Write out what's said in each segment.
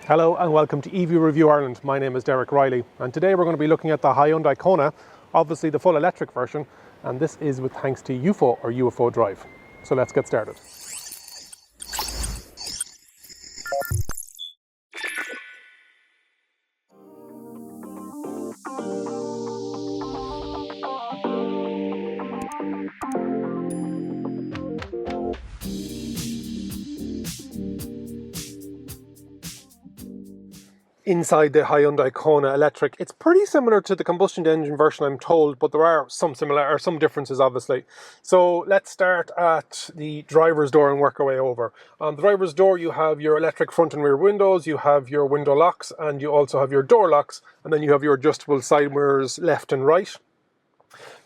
Hello and welcome to EV Review Ireland. My name is Derek Reilly and today we're going to be looking at the Hyundai KONA, obviously the full electric version, and this is with thanks to UFO or UFODrive. So let's get started. Inside the Hyundai KONA electric, it's pretty similar to the combustion engine version, I'm told, but there are some differences, obviously. So let's start at the driver's door and work our way over. On the driver's door, you have your electric front and rear windows, you have your window locks, and you also have your door locks, and then you have your adjustable side mirrors left and right.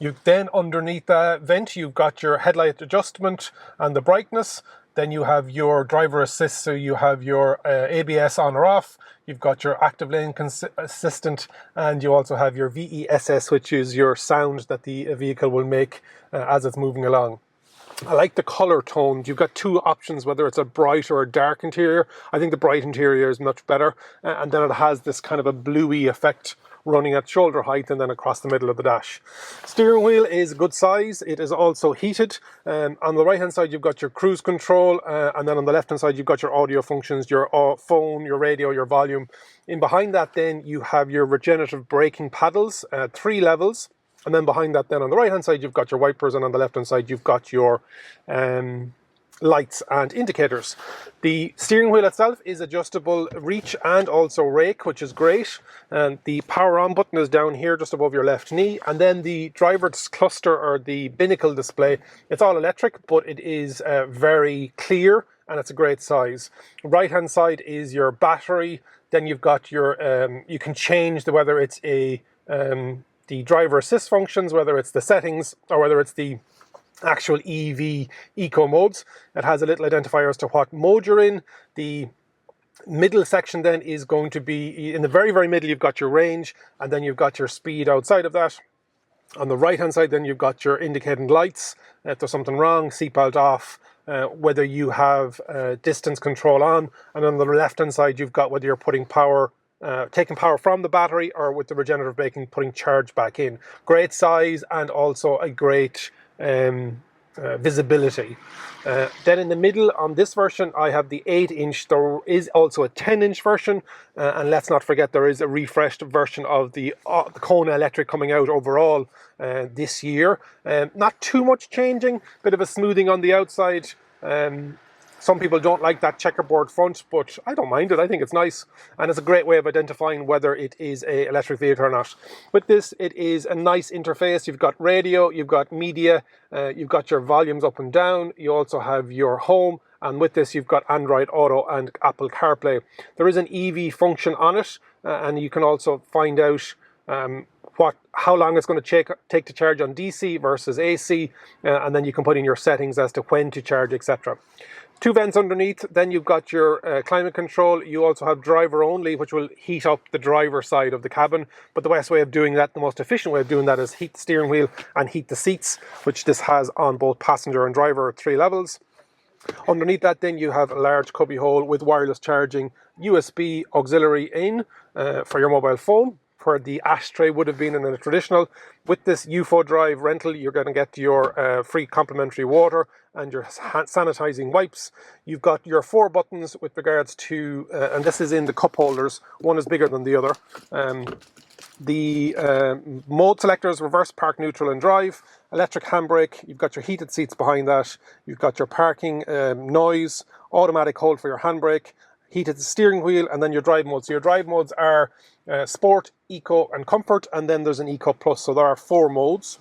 You then, underneath the vent, you've got your headlight adjustment and the brightness. Then you have your driver assist, so you have your ABS on or off. You've got your active lane assistant, and you also have your VESS, which is your sound that the vehicle will make as it's moving along. I like the color tone. You've got two options, whether it's a bright or a dark interior. I think the bright interior is much better, and then it has this kind of a bluey effect running at shoulder height and then across the middle of the dash. Steering wheel is good size. It is also heated. On the right hand side you've got your cruise control, and then on the left hand side you've got your audio functions, your phone, your radio, your volume. In behind that then you have your regenerative braking paddles, 3 levels. And then behind that then on the right hand side you've got your wipers, and on the left hand side you've got your lights and indicators. The steering wheel itself is adjustable reach and also rake, which is great. And the power on button is down here just above your left knee. And then the driver's cluster, or the binnacle display, it's all electric, but it is very clear and it's a great size. Right hand side is your battery. Then you've got your you can change whether it's the driver assist functions, whether it's the settings, or whether it's the actual EV eco modes. It has a little identifier as to what mode you're in. The middle section then is going to be, in the very middle you've got your range, and then you've got your speed outside of that. On the right hand side then you've got your indicating lights, if there's something wrong, seatbelt off, whether you have distance control on, and on the left hand side you've got whether you're putting power, taking power from the battery, or with the regenerative braking putting charge back in. Great size and also a great visibility. Then in the middle on this version I have the 8-inch. There is also a 10-inch version, and let's not forget there is a refreshed version of the KONA electric coming out overall this year. Not too much changing, bit of a smoothing on the outside. Some people don't like that checkerboard front, but I don't mind it. I think it's nice, and it's a great way of identifying whether it is an electric vehicle or not. With this, it is a nice interface. You've got radio, you've got media, you've got your volumes up and down. You also have your home, and with this, you've got Android Auto and Apple CarPlay. There is an EV function on it, and you can also find out how long it's going to take to charge on DC versus AC, and then you can put in your settings as to when to charge, etc. 2 vents underneath. Then you've got your climate control. You also have driver only, which will heat up the driver side of the cabin. But the best way of doing that, the most efficient way of doing that, is heat the steering wheel and heat the seats, which this has on both passenger and driver at 3 levels. Underneath that then you have a large cubby hole with wireless charging, USB auxiliary in for your mobile phone, where the ashtray would have been in a traditional. With this UFODrive rental, you're going to get your free complimentary water and your sanitizing wipes. You've got your 4 buttons with regards to, and this is in the cup holders, one is bigger than the other. The mode selectors: reverse, park, neutral and drive. Electric handbrake, you've got your heated seats behind that. You've got your parking noise, automatic hold for your handbrake, heated steering wheel, and then your drive modes. So your drive modes are Sport, Eco and Comfort, and then there's an Eco Plus. So there are 4 modes.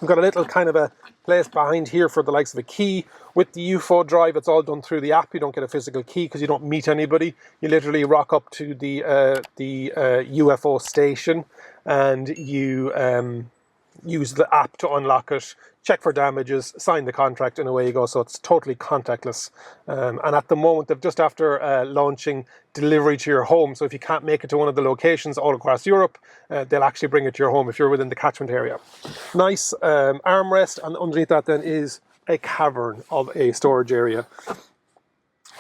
We've got a little kind of a place behind here for the likes of a key. With the UFODrive, it's all done through the app. You don't get a physical key because you don't meet anybody. You literally rock up to the UFO station, and you use the app to unlock it, check for damages, sign the contract, and away you go. So it's totally contactless. And at the moment, they've just after launching delivery to your home. So if you can't make it to one of the locations all across Europe, they'll actually bring it to your home if you're within the catchment area. Nice armrest, and underneath that then is a cavern of a storage area.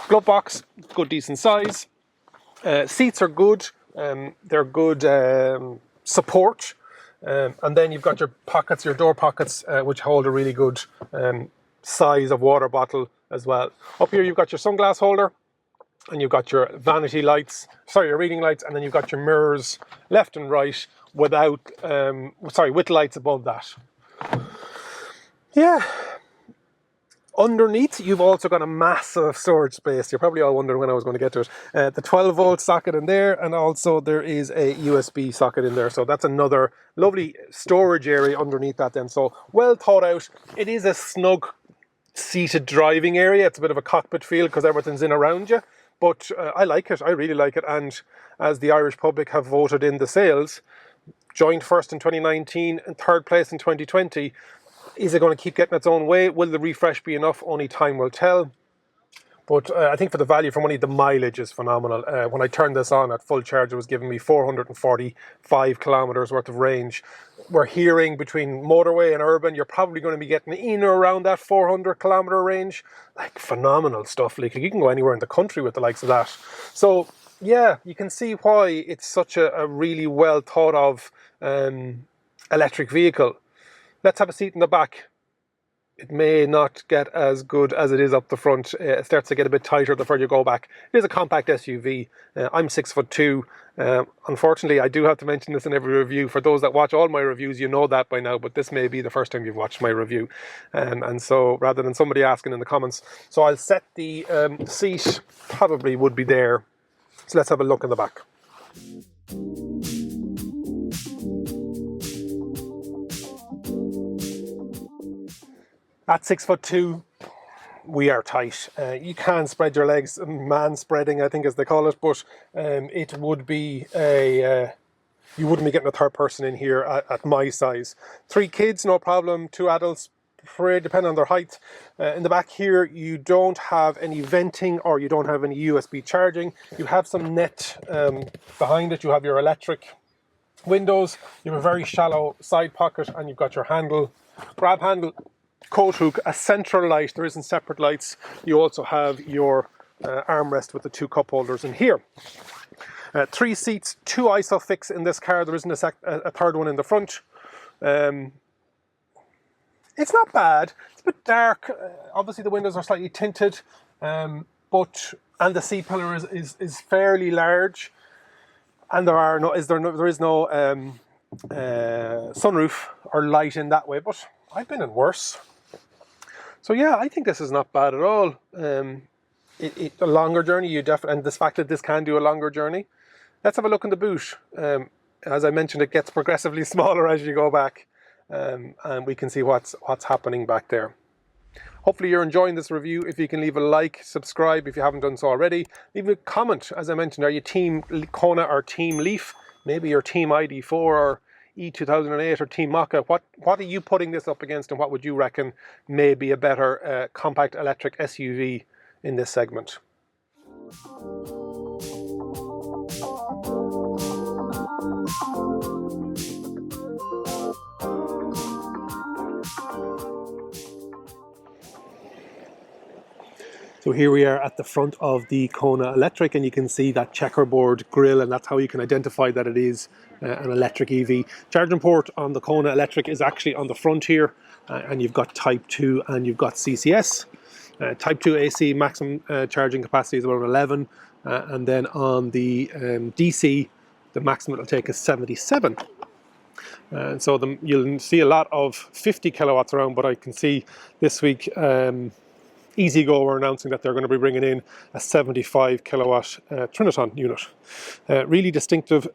Glove box, good decent size. Seats are good. They're good support. And then you've got your pockets, your door pockets, which hold a really good size of water bottle as well. Up here you've got your sunglass holder, and you've got your vanity lights, your reading lights, and then you've got your mirrors left and right with lights above that. Yeah. Underneath, you've also got a massive storage space. You're probably all wondering when I was going to get to it. The 12-volt socket in there, and also there is a USB socket in there. So that's another lovely storage area underneath that then. So well thought out. It is a snug seated driving area. It's a bit of a cockpit feel because everything's in around you. But I like it. I really like it. And as the Irish public have voted in the sales, joined first in 2019 and third place in 2020, is it going to keep getting its own way? Will the refresh be enough? Only time will tell. But I think for the value for money, the mileage is phenomenal. When I turned this on at full charge, it was giving me 445 kilometres worth of range. We're hearing between motorway and urban, you're probably going to be getting in or around that 400 kilometre range. Like, phenomenal stuff. Like, you can go anywhere in the country with the likes of that. So, yeah, you can see why it's such a really well thought of electric vehicle. Let's have a seat in the back. It may not get as good as it is up the front. It starts to get a bit tighter the further you go back. It is a compact SUV. I'm 6'2". Unfortunately, I do have to mention this in every review. For those that watch all my reviews, you know that by now, but this may be the first time you've watched my review. And so rather than somebody asking in the comments, so I'll set the seat, probably would be there. So let's have a look in the back. At 6'2", we are tight. You can spread your legs, man spreading, I think as they call it, but it would be you wouldn't be getting a third person in here at my size. 3 kids, no problem. 2 adults, depending on their height. In the back here, you don't have any venting or you don't have any USB charging. You have some net behind it. You have your electric windows. You have a very shallow side pocket, and you've got your grab handle, coat hook, a central light. There isn't separate lights. You also have your armrest with the 2 cup holders in here. 3 seats, 2 ISOFIX in this car. There isn't a third one in the front. It's not bad. It's a bit dark. Obviously the windows are slightly tinted, and the seat pillar is fairly large, and there is no sunroof or light in that way. But I've been in worse. So yeah, I think this is not bad at all. A longer journey, and this fact that this can do a longer journey. Let's have a look in the boot. As I mentioned, it gets progressively smaller as you go back, and we can see what's happening back there. Hopefully you're enjoying this review. If you can leave a like, subscribe if you haven't done so already. Leave a comment. As I mentioned, are you Team Kona or Team Leaf? Maybe you're Team ID4 or E2008 or Team Maka. What are you putting this up against, and what would you reckon may be a better compact electric SUV in this segment? So here we are at the front of the Kona Electric, and you can see that checkerboard grille, and that's how you can identify that it is an electric EV. Charging port on the Kona Electric is actually on the front here, and you've got Type 2 and you've got CCS. Type 2 AC maximum charging capacity is about 11, and then on the DC, the maximum it'll take is 77. So you'll see a lot of 50 kilowatts around, but I can see this week EasyGo are announcing that they're going to be bringing in a 75 kilowatt Triniton unit. Really distinctive,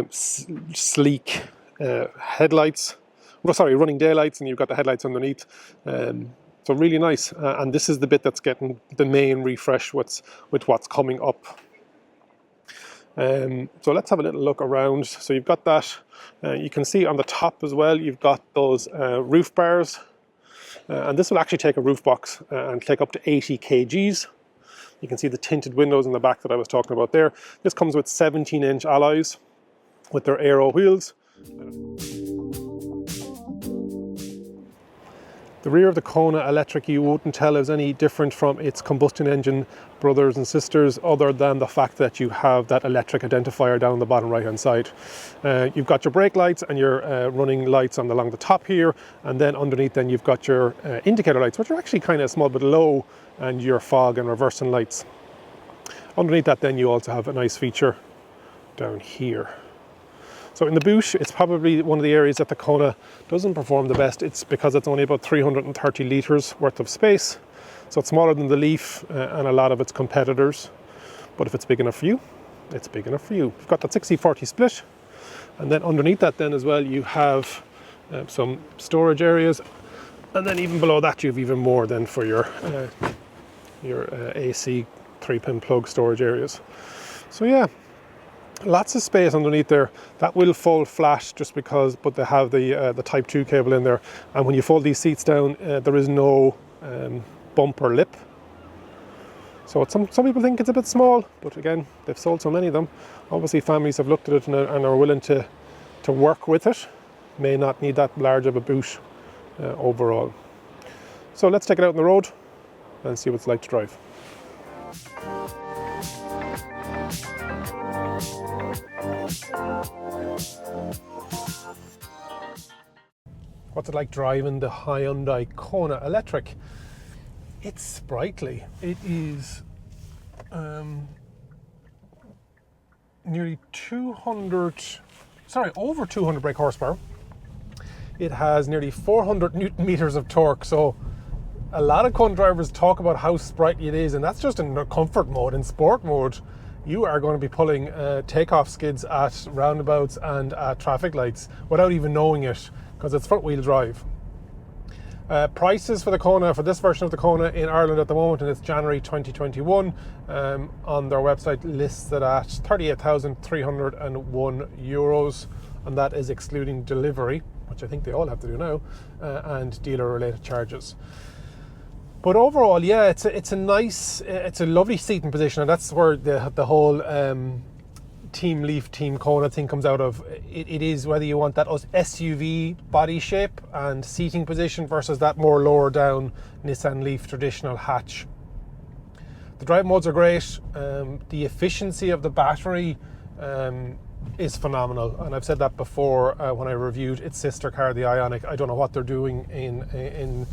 sleek headlights. Well, sorry, running daylights, and you've got the headlights underneath. So really nice. And this is the bit that's getting the main refresh with what's coming up. So let's have a little look around. So you've got that. You can see on the top as well, you've got those roof bars. And this will actually take a roof box and take up to 80 kgs. You can see the tinted windows in the back that I was talking about there. This comes with 17-inch alloys with their aero wheels. The rear of the Kona electric, you wouldn't tell is any different from its combustion engine brothers and sisters, other than the fact that you have that electric identifier down the bottom right hand side. You've got your brake lights and your running lights along the top here, and then underneath then you've got your indicator lights, which are actually kind of a small bit low, and your fog and reversing lights. Underneath that then you also have a nice feature down here. So in the boot, it's probably one of the areas that the Kona doesn't perform the best. It's because it's only about 330 litres worth of space. So it's smaller than the Leaf and a lot of its competitors. But if it's big enough for you, it's big enough for you. You've got that 60-40 split. And then underneath that then as well, you have some storage areas. And then even below that, you've even more then for your AC 3-pin plug storage areas. So yeah, lots of space underneath there. That will fold flat just because, but they have the Type 2 cable in there. And when you fold these seats down, there is no bumper lip. So some people think it's a bit small, but again, they've sold so many of them. Obviously families have looked at it and are willing to work with it. May not need that large of a boot overall. So let's take it out on the road and see what it's like to drive. What's it like driving the Hyundai KONA electric? It's sprightly. It is over 200 brake horsepower. It has nearly 400 Newton meters of torque. So a lot of Kona drivers talk about how sprightly it is, and that's just in comfort mode. In sport mode, you are going to be pulling takeoff skids at roundabouts and at traffic lights without even knowing it, because it's front wheel drive. Prices for the Kona, for this version of the Kona in Ireland at the moment, and it's January 2021, on their website lists it at €38,301, and that is excluding delivery, which I think they all have to do now, and dealer related charges. But overall, yeah, it's a lovely seating position, and that's where the whole Team Leaf, Team Kona thing comes out of. It is whether you want that SUV body shape and seating position versus that more lower down Nissan Leaf traditional hatch. The drive modes are great. The efficiency of the battery is phenomenal, and I've said that before when I reviewed its sister car, the Ioniq. I don't know what they're doing in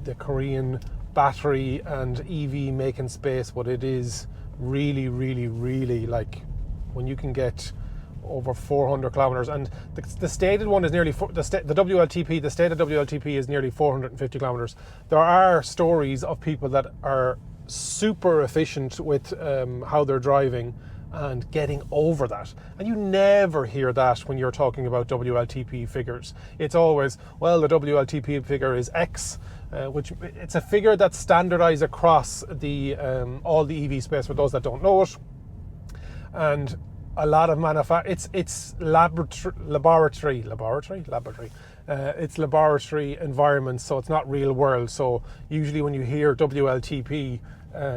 the Korean battery and EV making space, but it is really, really, really, like, when you can get over 400 kilometers, and the stated one is nearly the WLTP. The stated WLTP is nearly 450 kilometers. There are stories of people that are super efficient with how they're driving and getting over that, and you never hear that when you're talking about WLTP figures. It's always, well, the WLTP figure is X, which it's a figure that's standardized across the all the EV space for those that don't know it. And a lot of it's laboratory environments, so it's not real world. So usually when you hear WLTP,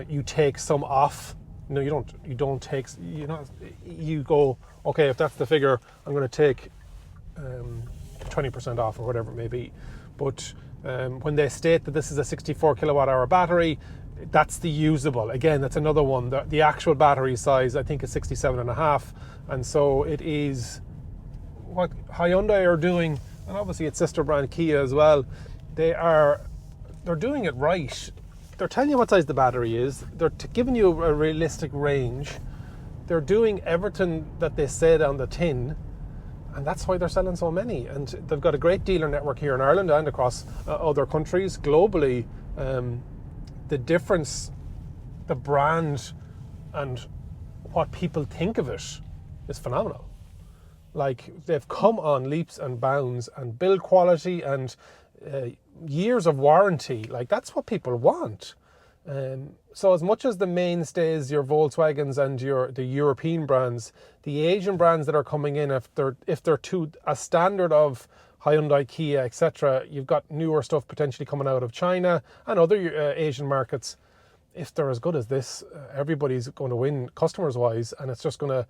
you take some off. No, you don't take, you go, okay, if that's the figure, I'm going to take 20% off or whatever it may be. But when they state that this is a 64 kilowatt hour battery, that's the usable. Again, that's another one. The actual battery size, I think, is 67.5, and so it is what Hyundai are doing, and obviously its sister brand Kia as well. They're doing it right. They're telling you what size the battery is. They're giving you a realistic range. They're doing everything that they said on the tin, and that's why they're selling so many. And they've got a great dealer network here in Ireland and across other countries globally. The difference, the brand, and what people think of it is phenomenal. Like, they've come on leaps and bounds, and build quality and years of warranty. Like, that's what people want. So as much as the mainstays, your Volkswagens and the European brands, the Asian brands that are coming in, if they're to a standard of Hyundai, Kia, etc., you've got newer stuff potentially coming out of China and other Asian markets. If they're as good as this, everybody's going to win customers wise, and it's just going to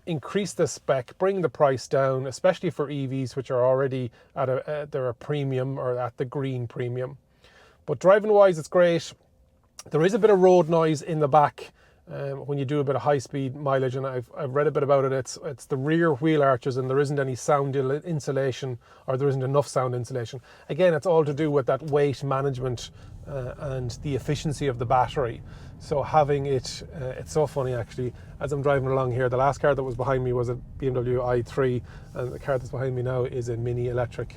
increase the spec, bring the price down, especially for EVs, which are already at they're a premium or at the green premium. But driving wise, it's great. There is a bit of road noise in the back when you do a bit of high-speed mileage, and I've read a bit about it. It's the rear wheel arches, and there isn't any sound insulation, or there isn't enough sound insulation. Again, it's all to do with that weight management and the efficiency of the battery. So having it, it's so funny actually, as I'm driving along here, the last car that was behind me was a BMW i3, and the car that's behind me now is a mini electric.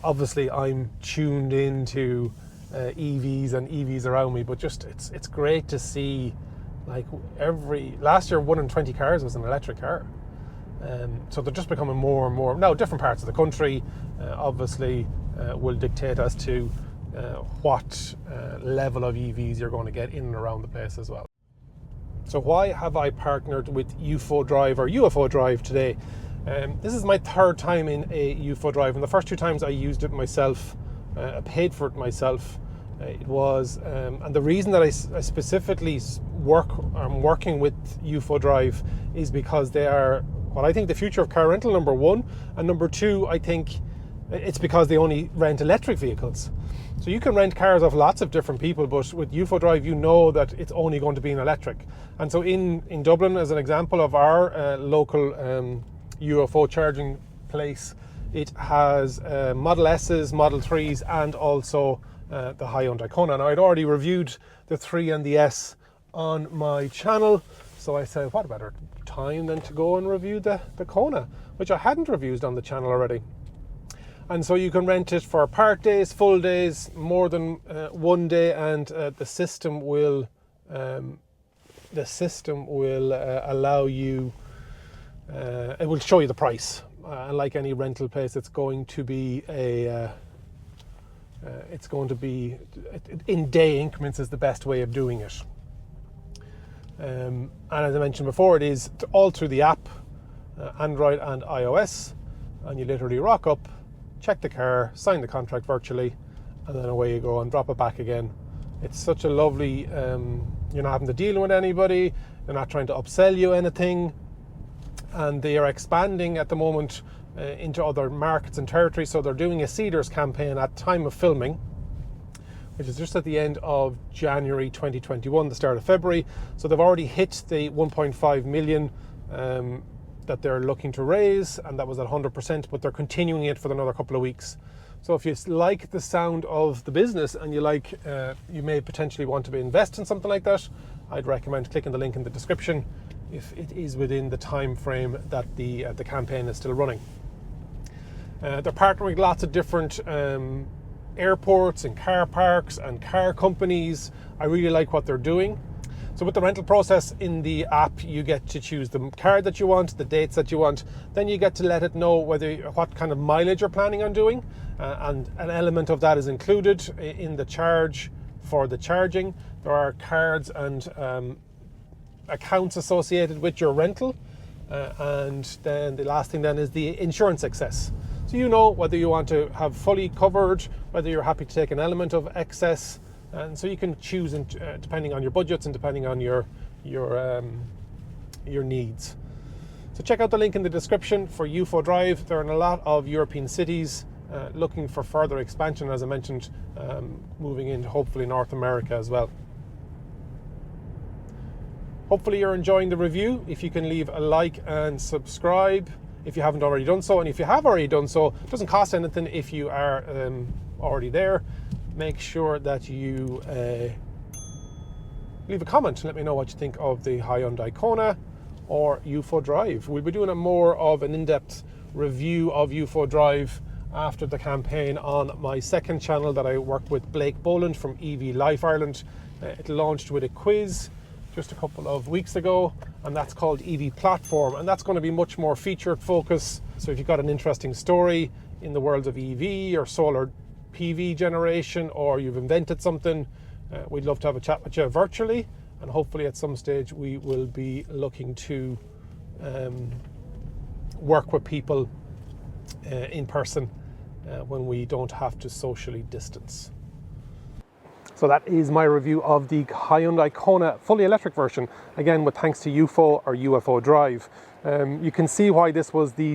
Obviously I'm tuned into EVs and EVs around me, but just it's great to see, like, last year 1 in 20 cars was an electric car. So they're just becoming more and more. Now different parts of the country obviously will dictate as to what level of EVs you're going to get in and around the place as well. So why have I partnered with UFODrive or UFODrive today? This is my third time in a UFODrive, and the first 2 times I used it myself, I paid for it myself. It was, and the reason that I specifically I'm working with UFODrive is because they are what I think the future of car rental, number 1, and number 2, I think it's because they only rent electric vehicles. So you can rent cars off lots of different people, but with UFODrive you know that it's only going to be an electric. And so in Dublin, as an example of our local UFO charging place, it has Model S's, Model 3s, and also the Hyundai KONA. Now, I'd already reviewed the 3 and the S on my channel, so I said, what better time than to go and review the KONA, which I hadn't reviewed on the channel already. And so you can rent it for part days, full days, more than 1 day, and the system will allow you. It will show you the price. And like any rental place, it's going to be in day increments is the best way of doing it. And as I mentioned before, it is all through the app, Android and iOS, and you literally rock up, check the car, sign the contract virtually, and then away you go and drop it back again. It's such a lovely, you're not having to deal with anybody, they're not trying to upsell you anything, and they are expanding at the moment into other markets and territories. So they're doing a Seeders campaign at time of filming, which is just at the end of January 2021, the start of February. So they've already hit the 1.5 million that they're looking to raise, and that was at 100%, but they're continuing it for another couple of weeks. So if you like the sound of the business and you like, you may potentially want to invest in something like that, I'd recommend clicking the link in the description if it is within the time frame that the campaign is still running. They're partnering with lots of different airports and car parks and car companies. I really like what they're doing. So with the rental process in the app, you get to choose the car that you want, the dates that you want. Then you get to let it know what kind of mileage you're planning on doing, and an element of that is included in the charge for the charging. There are cards and accounts associated with your rental, and then the last thing then is the insurance excess. So you know whether you want to have fully covered, whether you're happy to take an element of excess. And so you can choose depending on your budgets and depending on your needs. So check out the link in the description for UFODrive. They're in a lot of European cities looking for further expansion, as I mentioned, moving into hopefully North America as well. Hopefully you're enjoying the review. If you can leave a like and subscribe if you haven't already done so, and if you have already done so, it doesn't cost anything if you are already there. Make sure that you leave a comment and let me know what you think of the Hyundai KONA or UFODrive. We'll be doing a more of an in-depth review of UFODrive after the campaign on my second channel that I work with Blake Boland from EV Life Ireland. It launched with a quiz just a couple of weeks ago, and that's called EV Platform, and that's going to be much more featured focus. So if you've got an interesting story in the world of EV or solar PV generation, or you've invented something, we'd love to have a chat with you virtually, and hopefully at some stage we will be looking to work with people in person when we don't have to socially distance. So that is my review of the Hyundai KONA fully electric version, again with thanks to UFO or UFODrive. You can see why this was the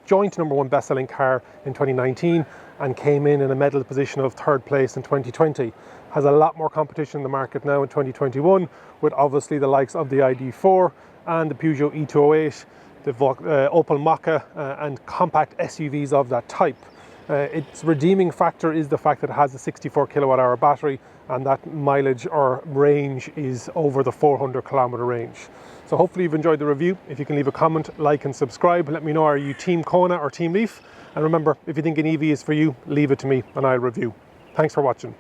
joint number one best-selling car in 2019 and came in a medal position of third place in 2020. Has a lot more competition in the market now in 2021, with obviously the likes of the ID4 and the Peugeot E208, the Opel Mokka, and compact SUVs of that type. Its redeeming factor is the fact that it has a 64 kilowatt hour battery, and that mileage or range is over the 400 kilometer range. So hopefully you've enjoyed the review. If you can leave a comment, like and subscribe. Let me know, are you Team Kona or Team Leaf? And remember, if you think an EV is for you, leave it to me and I'll review. Thanks for watching.